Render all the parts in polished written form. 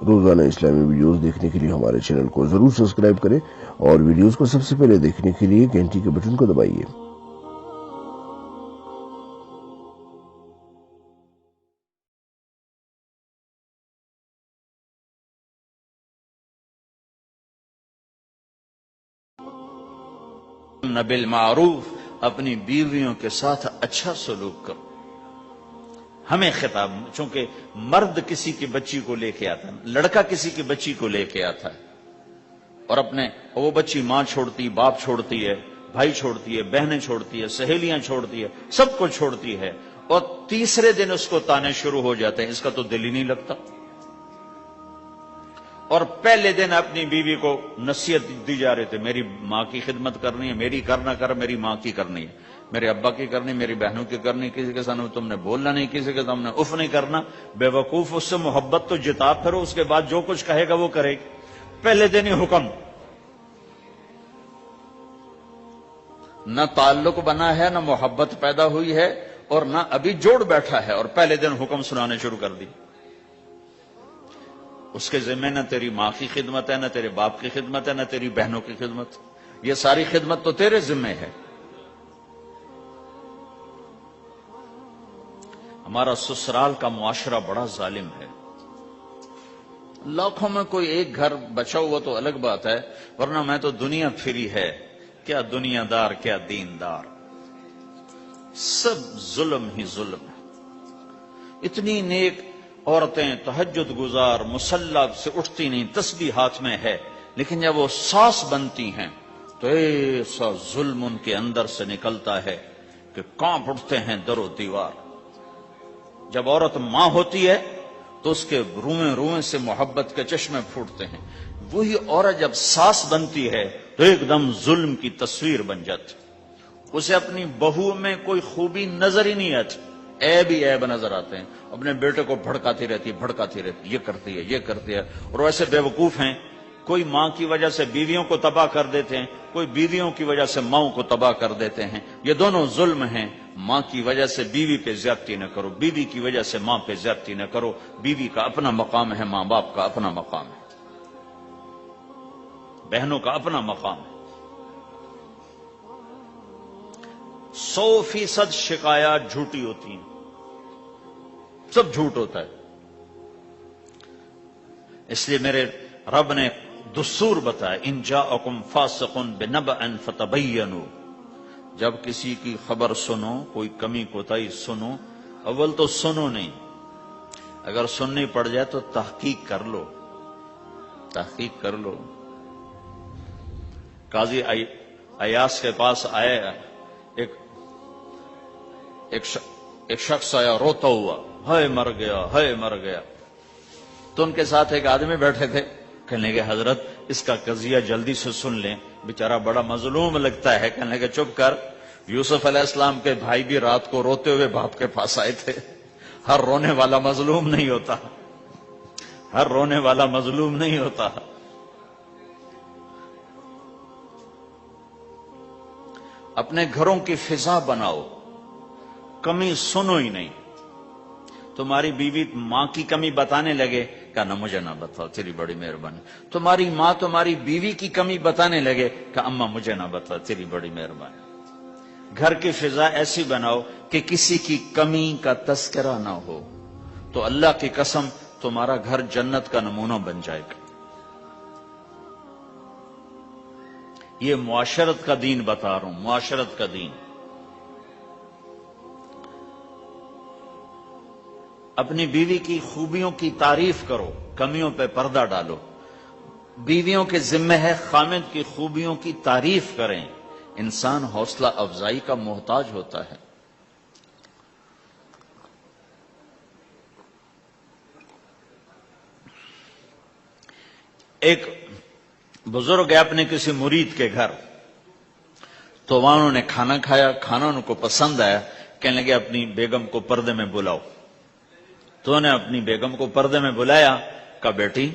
روزانہ اسلامی ویڈیوز دیکھنے کے لیے ہمارے چینل کو ضرور سبسکرائب کریں اور ویڈیوز کو سب سے پہلے دیکھنے کے لیے گھنٹی کے بٹن کو دبائیے۔ بالمعروف، اپنی بیویوں کے ساتھ اچھا سلوک کرو۔ ہمیں خطاب، چونکہ مرد کسی کی بچی کو لے کے آتا ہے، لڑکا کسی کی بچی کو لے کے آتا ہے اور وہ بچی ماں چھوڑتی، باپ چھوڑتی ہے، بھائی چھوڑتی ہے، بہنیں چھوڑتی ہے، سہیلیاں چھوڑتی ہے، سب کو چھوڑتی ہے، اور تیسرے دن اس کو تانے شروع ہو جاتے ہیں، اس کا تو دل ہی نہیں لگتا۔ اور پہلے دن اپنی بیوی کو نصیحت دی جا رہے تھے، میری ماں کی خدمت کرنی ہے، میری کرنا کر، میری ماں کی کرنی ہے، میرے ابا کی کرنی، میری بہنوں کی کرنی، کسی کے سامنے تم نے بولنا نہیں، کسی کے سامنے اف نہیں کرنا۔ بے وقوف، اس سے محبت تو جتا پھرو، اس کے بعد جو کچھ کہے گا وہ کرے گی۔ پہلے دن ہی حکم، نہ تعلق بنا ہے، نہ محبت پیدا ہوئی ہے، اور نہ ابھی جوڑ بیٹھا ہے، اور پہلے دن حکم سنانے شروع کر دی۔ اس کے ذمہ نہ تیری ماں کی خدمت ہے، نہ تیرے باپ کی خدمت ہے، نہ تیری بہنوں کی خدمت، یہ ساری خدمت تو تیرے ذمہ ہے۔ ہمارا سسرال کا معاشرہ بڑا ظالم ہے، لاکھوں میں کوئی ایک گھر بچا ہوا تو الگ بات ہے، ورنہ میں تو دنیا پھری ہے، کیا دنیا دار کیا دیندار، سب ظلم ہی ظلم ہے۔ اتنی نیک عورتیں تہجد گزار مصلی سے اٹھتی نہیں، تسبیح ہاتھ میں ہے، لیکن جب وہ ساس بنتی ہیں تو ایسا ظلم ان کے اندر سے نکلتا ہے کہ کانپ اٹھتے ہیں در و دیوار۔ جب عورت ماں ہوتی ہے تو اس کے روئیں روئیں سے محبت کے چشمے پھوٹتے ہیں، وہی عورت جب ساس بنتی ہے تو ایک دم ظلم کی تصویر بن جاتی، اسے اپنی بہو میں کوئی خوبی نظر ہی نہیں آتی، عیب ہی عیب نظر آتے ہیں، اپنے بیٹے کو بھڑکاتی رہتی، یہ کرتی ہے، یہ کرتی ہے، اور ویسے بے وقوف ہیں، کوئی ماں کی وجہ سے بیویوں کو تباہ کر دیتے ہیں، کوئی بیویوں کی وجہ سے ماں کو تباہ کر دیتے ہیں۔ یہ دونوں ظلم ہیں۔ ماں کی وجہ سے بیوی پہ زیادتی نہ کرو، بیوی کی وجہ سے ماں پہ زیادتی نہ کرو، بیوی کا اپنا مقام ہے، ماں باپ کا اپنا مقام ہے، بہنوں کا اپنا مقام ہے۔ 100% شکایات جھوٹی ہوتی ہیں، سب جھوٹ ہوتا ہے۔ اس لیے میرے رب نے دستور بتایا، ان جاءکم فاسق بنبأ فتبینوا، جب کسی کی خبر سنو، کوئی کمی کوتاہی سنو، اول تو سنو نہیں، اگر سننی پڑ جائے تو تحقیق کر لو، تحقیق کر لو۔ قاضی ایاس کے پاس آیا ایک شخص آیا روتا ہوا، ہائے مر گیا، ہائے مر گیا۔ تو ان کے ساتھ ایک آدمی بیٹھے تھے، کہنے لگے حضرت اس کا قضیہ جلدی سے سن لیں، بیچارہ بڑا مظلوم لگتا ہے۔ کہنے لگے چپ کر، یوسف علیہ السلام کے بھائی بھی رات کو روتے ہوئے باپ کے پاس آئے تھے، ہر رونے والا مظلوم نہیں ہوتا، ہر رونے والا مظلوم نہیں ہوتا۔ اپنے گھروں کی فضا بناؤ، کمی سنو ہی نہیں۔ تمہاری بیوی ماں کی کمی بتانے لگے، کہا مجھے نہ بتاؤ، تیری بڑی مہربانی۔ تمہاری ماں تمہاری بیوی کی کمی بتانے لگے، کہا اماں مجھے نہ بتاؤ، تیری بڑی مہربانی۔ گھر کی فضا ایسی بناؤ کہ کسی کی کمی کا تذکرہ نہ ہو، تو اللہ کی قسم تمہارا گھر جنت کا نمونہ بن جائے گا۔ یہ معاشرت کا دین بتا رہا ہوں، معاشرت کا دین۔ اپنی بیوی کی خوبیوں کی تعریف کرو، کمیوں پہ پردہ ڈالو۔ بیویوں کے ذمہ ہے خامد کی خوبیوں کی تعریف کریں، انسان حوصلہ افزائی کا محتاج ہوتا ہے۔ ایک بزرگ ہے اپنے کسی مرید کے گھر، تو وہاں انہوں نے کھانا کھایا، کھانا ان کو پسند آیا، کہنے لگے اپنی بیگم کو پردے میں بلاؤ۔ تو انہوں نے اپنی بیگم کو پردے میں بلایا، کہا بیٹی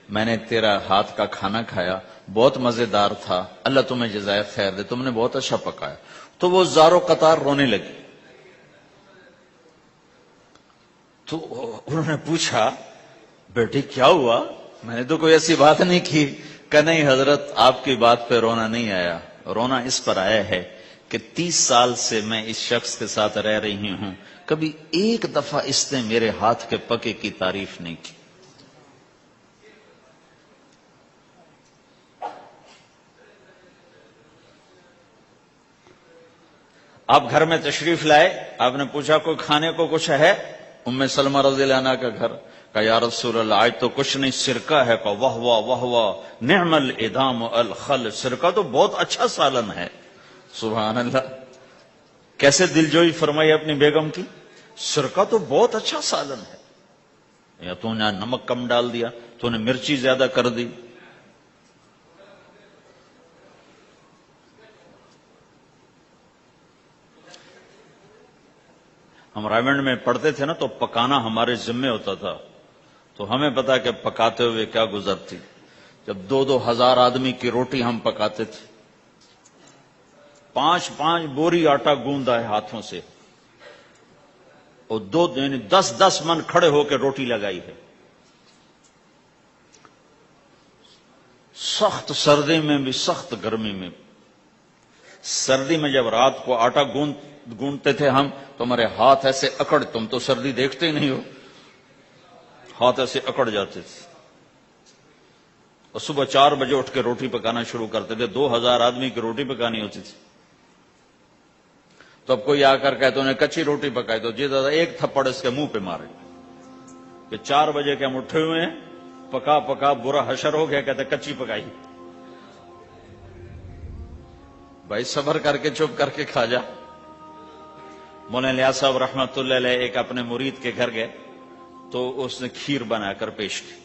میں نے تیرا ہاتھ کا کھانا کھایا، بہت مزیدار تھا، اللہ تمہیں جزائے خیر دے، تم نے بہت اچھا پکایا۔ تو وہ زارو قطار رونے لگی۔ تو انہوں نے پوچھا بیٹی کیا ہوا؟ میں نے تو کوئی ایسی بات نہیں کی کہ نہیں حضرت آپ کی بات پہ رونا نہیں آیا. رونا اس پر آیا ہے کہ 30 سال سے میں اس شخص کے ساتھ رہ رہی ہوں, کبھی ایک دفعہ اس نے میرے ہاتھ کے پکے کی تعریف نہیں کی. آپ گھر میں تشریف لائے, آپ نے پوچھا کوئی کھانے کو کچھ ہے؟ ام سلمہ رضی اللہ عنہ کا گھر. کہا یا رسول اللہ آج تو کچھ نہیں, سرکہ ہے. کہا واہ واہ واہ واہ, نعم الادام الخل, سرکہ تو بہت اچھا سالن ہے. سبحان اللہ, کیسے دلجوئی فرمائی اپنی بیگم کی, سرکہ تو بہت اچھا سالن ہے. یا تو نے نمک کم ڈال دیا, تو نے مرچی زیادہ کر دی. ہم رائمنڈ میں پڑھتے تھے نا, تو پکانا ہمارے ذمے ہوتا تھا, تو ہمیں پتا کہ پکاتے ہوئے کیا گزرتی. جب 2,000 آدمی کی روٹی ہم پکاتے تھے, 5 بوری آٹا گوندا ہے ہاتھوں سے, اور 10 من کھڑے ہو کے روٹی لگائی ہے. سخت سردی میں بھی, سخت گرمی میں بھی. سردی میں جب رات کو آٹا گونتے تھے ہم, تو ہمارے ہاتھ ایسے اکڑ, تم تو سردی دیکھتے ہی نہیں ہو, ہاتھ ایسے اکڑ جاتے تھے. اور صبح 4 بجے اٹھ کے روٹی پکانا شروع کرتے تھے. 2,000 آدمی کی روٹی پکانی ہوتی تھی. تو اب کوئی آ کر کہتے انہیں کچی روٹی پکائی, تو جی دادا ایک تھپڑ اس کے منہ پہ مارے کہ 4 بجے کے ہم اٹھے ہوئے ہیں, پکا پکا برا حشر ہو گیا, کہتے کچی پکائی. بھائی صبر کر کے چپ کر کے کھا جا. مولانا الیاس صاحب رحمت اللہ علیہ ایک اپنے مرید کے گھر گئے, تو اس نے کھیر بنا کر پیش کی.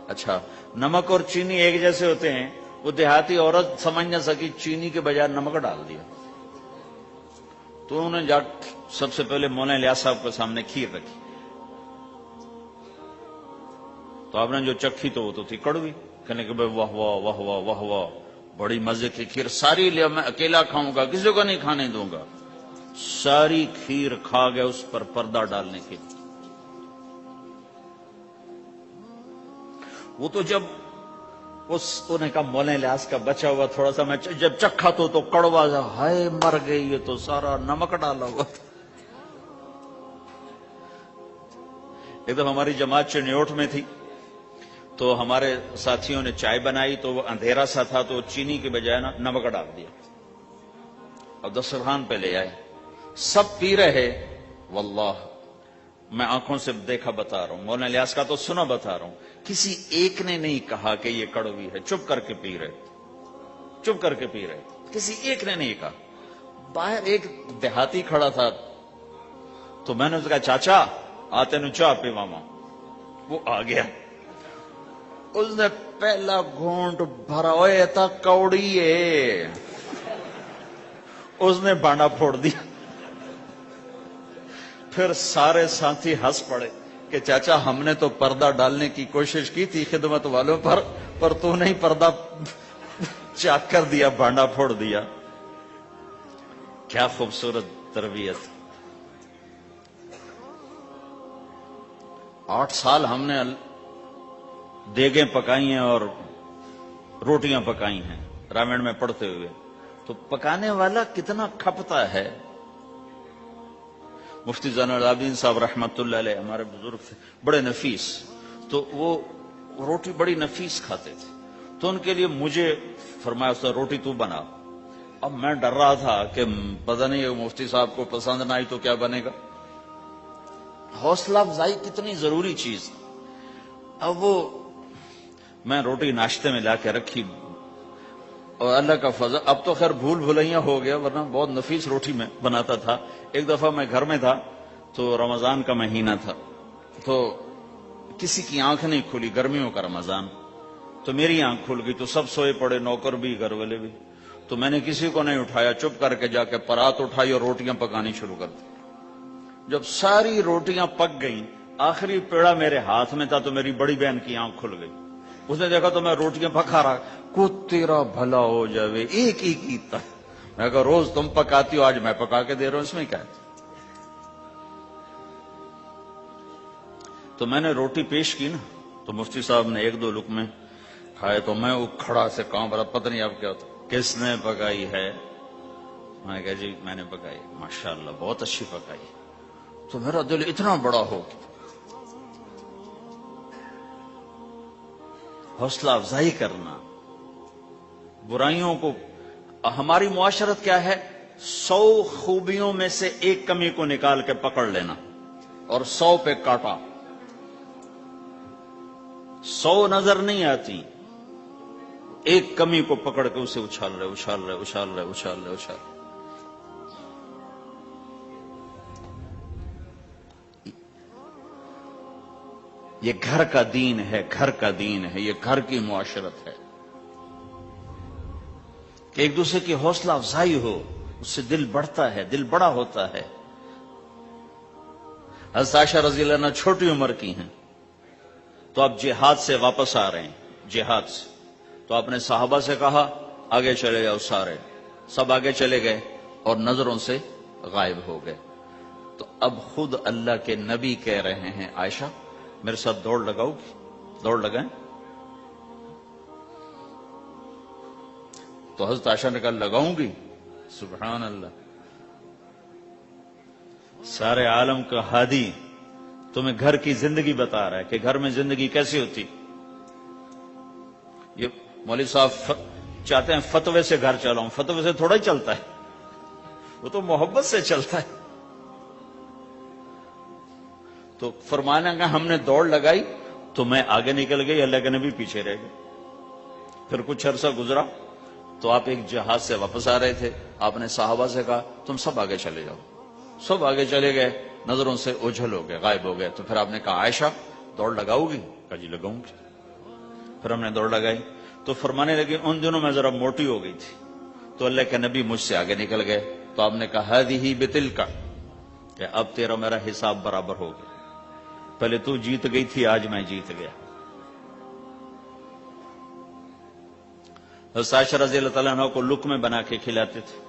اچھا, نمک اور چینی ایک جیسے ہوتے ہیں, وہ دیہاتی عورت سمجھ نہ سکی, چینی کے بجائے نمک ڈال دیا. تو انہوں نے جا سب سے پہلے مولانا الیاس صاحب کے سامنے کھیر رکھی. تو آپ نے جو چکھی تو وہ تو تھی کڑوی. کہنے کہ بھائی واہ واہ واہ واہ واہ واہ, بڑی مزے کی کھیر, ساری لیا, میں اکیلا کھاؤں گا, کسی کو نہیں کھانے دوں گا. ساری کھیر کھا گئے اس پر پردہ ڈالنے کے. وہ تو جب انہوں نے کہا مولانا الیاس کا بچا ہوا تھوڑا سا میں جب چکھا تو کڑوا جا, ہائے مر گئی, یہ تو سارا نمک ڈالا ہوا تھا. ایک دم ہماری جماعت چنیوٹ میں تھی, تو ہمارے ساتھیوں نے چائے بنائی, تو وہ اندھیرا سا تھا, تو چینی کے بجائے نمک ڈال دیا اور دسترخوان پہ لے آئے. سب پی رہے, واللہ میں آنکھوں سے دیکھا بتا رہا ہوں, مولانا الیاس کا تو سنا بتا رہا ہوں, کسی ایک نے نہیں کہا کہ یہ کڑوی ہے. چپ کر کے پی رہے, چپ کر کے پی رہے, کسی ایک نے نہیں کہا. باہر ایک دیہاتی کھڑا تھا, تو میں نے اس کا چاچا آتے نو چاہ پی ماما. وہ آ گیا, اس نے پہلا گھونٹ بھرا, ہوئے تھا کوڑی ہے, اس نے بانڈا پھوڑ دیا. پھر سارے ساتھی ہنس پڑے کہ چاچا ہم نے تو پردہ ڈالنے کی کوشش کی تھی خدمت والوں پر تو نہیں پردہ چاک کر دیا, بانڈا پھوڑ دیا. کیا خوبصورت تربیت. 8 سال ہم نے دیگیں پکائی ہیں اور روٹیاں پکائی ہیں رامائن میں پڑھتے ہوئے. تو پکانے والا کتنا کھپتا ہے. مفتی زین العابدین صاحب رحمت اللہ علیہ ہمارے بزرگ تھے, بڑے نفیس, تو وہ روٹی بڑی نفیس کھاتے تھے. تو ان کے لیے مجھے فرمایا اس نے روٹی تو بنا. اب میں ڈر رہا تھا کہ پتہ نہیں مفتی صاحب کو پسند نہ آئی تو کیا بنے گا. حوصلہ افزائی کتنی ضروری چیز. اب وہ میں روٹی ناشتے میں لا کے رکھی, اور اللہ کا فضل, اب تو خیر بھول بھلائیاں ہو گیا, ورنہ بہت نفیس روٹی میں بناتا تھا. ایک دفعہ میں گھر میں تھا, تو رمضان کا مہینہ تھا, تو کسی کی آنکھ نہیں کھلی, گرمیوں کا رمضان, تو میری آنکھ کھل گئی. تو سب سوئے پڑے, نوکر بھی گھر والے بھی. تو میں نے کسی کو نہیں اٹھایا, چپ کر کے جا کے پرات اٹھائی اور روٹیاں پکانی شروع کر دی. جب ساری روٹیاں پک گئیں, آخری پیڑا میرے ہاتھ میں تھا, تو میری بڑی بہن کی آنکھ کھل گئی. اس نے دیکھا تو میں روٹیاں پکا رہا, کو تیرا بھلا ہو جاوے, ایک ہی کیتا. میں کہا روز تم پکاتی ہو, آج میں پکا کے دے رہا ہوں, اس میں کیا ہے. تو میں نے روٹی پیش کی نا, تو مفتی صاحب نے ایک دو لقمے کھائے تو میں کھڑا سے کانپ رہا، پتہ نہیں اب کیا ہوتا، کس نے پکائی ہے؟ میں نے کہا جی میں نے پکائی، ماشاءاللہ بہت اچھی پکائی۔ تو میرا دل اتنا بڑا ہو گیا، حوصلہ افزائی کرنا، برائیوں کو، ہماری معاشرت کیا ہے، 100 خوبیوں میں سے ایک کمی کو نکال کے پکڑ لینا اور 100 پہ کاٹا، 100 نظر نہیں آتی، ایک کمی کو پکڑ کے اسے اچھال رہے اچھال رہے اچھال رہے اچھال رہے اچھال رہے۔ یہ گھر کا دین ہے، گھر کا دین ہے، یہ گھر کی معاشرت ہے کہ ایک دوسرے کی حوصلہ افزائی ہو، اس سے دل بڑھتا ہے، دل بڑا ہوتا ہے۔ حضرت عائشہ رضی اللہ عنہ چھوٹی عمر کی ہیں، تو آپ جہاد سے واپس آ رہے ہیں، جہاد سے، تو آپ نے صحابہ سے کہا آگے چلے جاؤ، سارے سب آگے چلے گئے اور نظروں سے غائب ہو گئے۔ تو اب خود اللہ کے نبی کہہ رہے ہیں عائشہ میرے ساتھ دوڑ لگاؤ گی؟ دوڑ لگائیں؟ تو حضرت عائشہ نے کہا لگاؤں گی۔ سبحان اللہ، سارے عالم کا ہادی تمہیں گھر کی زندگی بتا رہا ہے کہ گھر میں زندگی کیسی ہوتی۔ یہ مولوی صاحب چاہتے ہیں فتوے سے گھر چلاؤں، فتوے سے تھوڑا ہی چلتا ہے، وہ تو محبت سے چلتا ہے۔ تو فرمانا کہ ہم نے دوڑ لگائی تو میں آگے نکل گئی، اللہ کے نبی پیچھے رہ گئے۔ پھر کچھ عرصہ گزرا تو آپ ایک جہاز سے واپس آ رہے تھے، آپ نے صحابہ سے کہا تم سب آگے چلے جاؤ، سب آگے چلے گئے، نظروں سے اوجھل ہو گئے، غائب ہو گئے۔ تو پھر آپ نے کہا عائشہ دوڑ لگاؤ گی؟ کہا جی لگاؤں گی۔ پھر ہم نے دوڑ لگائی تو فرمانے لگے ان دنوں میں ذرا موٹی ہو گئی تھی، تو اللہ کے نبی مجھ سے آگے نکل گئے، تو آپ نے کہا ہذہ بتلک، کہ اب تیرا میرا حساب برابر ہو گیا، پہلے تو جیت گئی تھی، آج میں جیت گیا۔ حضرت عائشہ رضی اللہ تعالیٰ عنہ کو لقمے بنا کے کھلاتے تھے،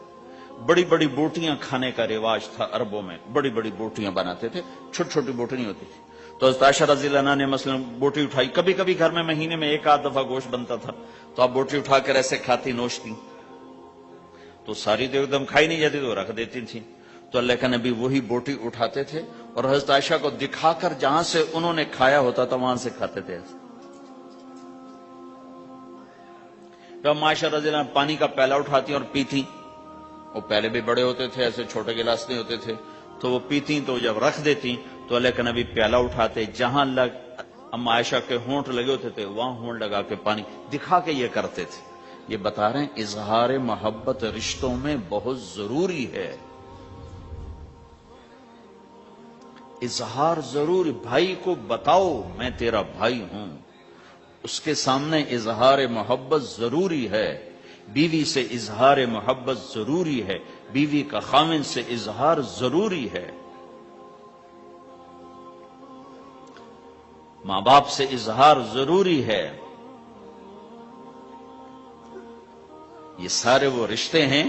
بڑی بڑی بوٹیاں کھانے کا رواج تھا عربوں میں، بڑی بڑی بوٹیاں بناتے تھے، چھوٹی چھوٹی بوٹی نہیں ہوتی تھی۔ تو حضرت عائشہ رضی اللہ عنہ نے مثلا بوٹی اٹھائی، کبھی کبھی گھر میں مہینے میں ایک آدھ دفعہ گوشت بنتا تھا، تو آپ بوٹی اٹھا کر ایسے کھاتی نوچتی، تو ساری تو ایک دم کھائی نہیں جاتی تو رکھ دیتی تھی۔ تو اللہ کا نبی وہی بوٹی اٹھاتے تھے اور حضرت عائشہ کو دکھا کر جہاں سے انہوں نے کھایا ہوتا تھا وہاں سے کھاتے تھے۔ جب عائشہ رضی اللہ عنہ پانی کا پیالہ اٹھاتی اور پیتی، وہ پہلے بھی بڑے ہوتے تھے، ایسے چھوٹے گلاس نہیں ہوتے تھے، تو وہ پیتی تو جب رکھ دیتی تو اللہ کا نبی پیالہ اٹھاتے، جہاں اما عائشہ کے ہونٹ لگے ہوتے تھے وہاں ہونٹ لگا کے پانی دکھا کے یہ کرتے تھے۔ یہ بتا رہے ہیں اظہار محبت رشتوں میں بہت ضروری ہے، اظہار ضروری، بھائی کو بتاؤ میں تیرا بھائی ہوں، اس کے سامنے اظہار محبت ضروری ہے، بیوی سے اظہار محبت ضروری ہے، بیوی کا خاوند سے اظہار ضروری ہے، ماں باپ سے اظہار ضروری ہے۔ یہ سارے وہ رشتے ہیں